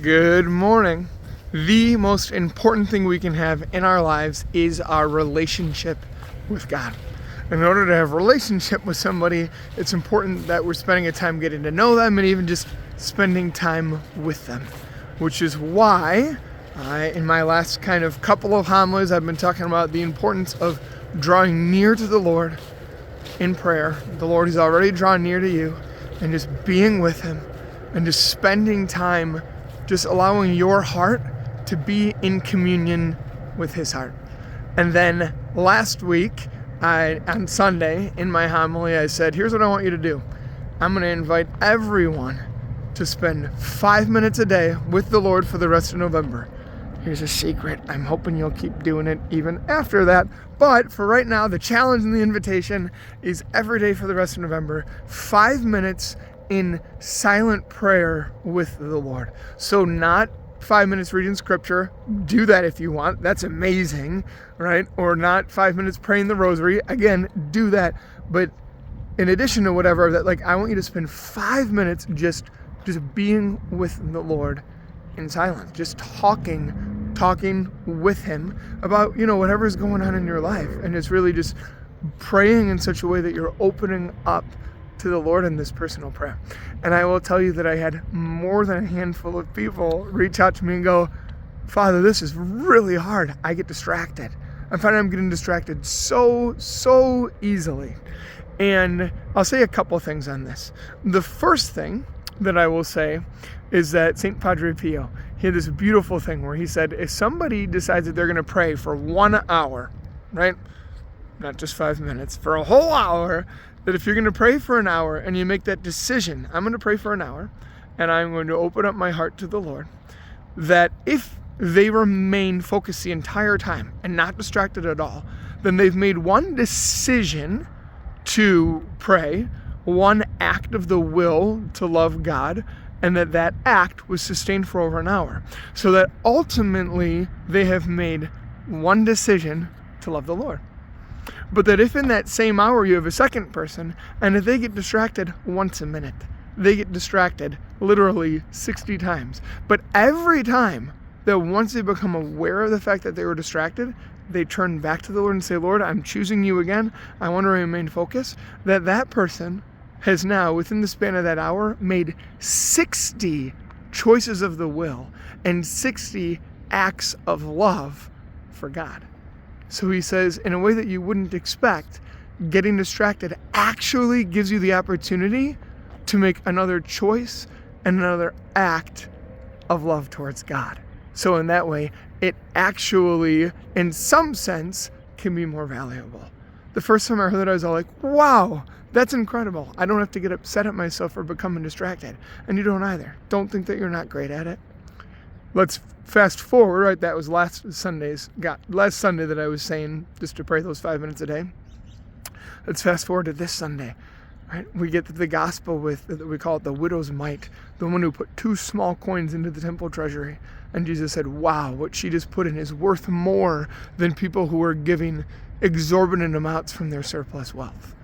Good morning. The most important thing we can have in our lives is our relationship with God. In order to have a relationship with somebody, it's important that we're spending a time getting to know them and even just spending time with them. Which is why, in my last kind of couple of homilies, I've been talking about the importance of drawing near to the Lord in prayer. The Lord has already drawn near to you, and just being with Him and just spending time just allowing your heart to be in communion with His heart. And then last week, on Sunday, in my homily, I said, here's what I want you to do. I'm going to invite everyone to spend 5 minutes a day with the Lord for the rest of November. Here's a secret. I'm hoping you'll keep doing it even after that. But for right now, the challenge and the invitation is every day for the rest of November, 5 minutes in silent prayer with the Lord. So not 5 minutes reading scripture. Do that if you want. That's amazing, right? Or not 5 minutes praying the rosary. Again, do that. But in addition to whatever, that I want you to spend 5 minutes just being with the Lord in silence, just talking with Him about, whatever's going on in your life. And it's really just praying in such a way that you're opening up to the Lord in this personal prayer. And I will tell you that I had more than a handful of people reach out to me and go, Father, this is really hard. I get distracted. I'm finding I'm getting distracted so easily. And I'll say a couple things on this. The first thing that I will say is that St. Padre Pio, he had this beautiful thing where he said, if somebody decides that they're going to pray for 1 hour, right? Not just 5 minutes, for a whole hour, that if you're going to pray for an hour and you make that decision, I'm going to pray for an hour and I'm going to open up my heart to the Lord, that if they remain focused the entire time and not distracted at all, then they've made one decision to pray, one act of the will to love God, and that act was sustained for over an hour. So that ultimately they have made one decision to love the Lord. But that if in that same hour you have a second person, and if they get distracted once a minute, they get distracted literally 60 times. But every time that once they become aware of the fact that they were distracted, they turn back to the Lord and say, Lord, I'm choosing you again. I want to remain focused. That person has now, within the span of that hour, made 60 choices of the will and 60 acts of love for God. So he says, in a way that you wouldn't expect, getting distracted actually gives you the opportunity to make another choice and another act of love towards God. So in that way, it actually, in some sense, can be more valuable. The first time I heard that, I was all like, wow, that's incredible. I don't have to get upset at myself for becoming distracted. And you don't either. Don't think that you're not great at it. Let's fast forward, right? That was last Sunday that I was saying just to pray those 5 minutes a day. Let's fast forward to this Sunday, right? We get the gospel with, we call it the widow's mite, the one who put 2 small coins into the temple treasury. And Jesus said, wow, what she just put in is worth more than people who are giving exorbitant amounts from their surplus wealth.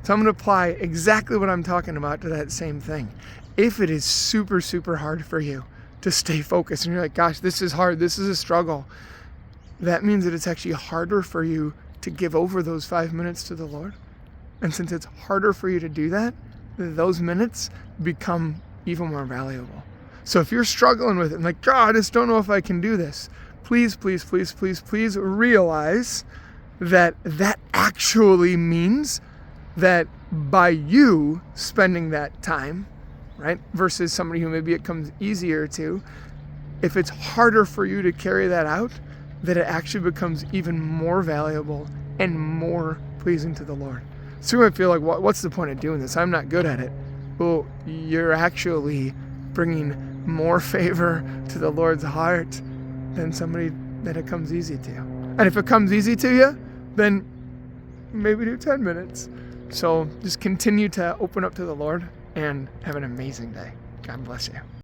So I'm going to apply exactly what I'm talking about to that same thing. If it is super hard for you to stay focused and you're like, gosh, this is hard, this is a struggle, that means that it's actually harder for you to give over those 5 minutes to the Lord. And since it's harder for you to do that, those minutes become even more valuable. So if you're struggling with it and like, God, I just don't know if I can do this, please realize that actually means that by you spending that time, right, versus somebody who maybe it comes easier to, if it's harder for you to carry that out, that it actually becomes even more valuable and more pleasing to the Lord. So you might feel like, what's the point of doing this? I'm not good at it. Well, you're actually bringing more favor to the Lord's heart than somebody that it comes easy to. And if it comes easy to you, then maybe do 10 minutes. So just continue to open up to the Lord and have an amazing day. God bless you.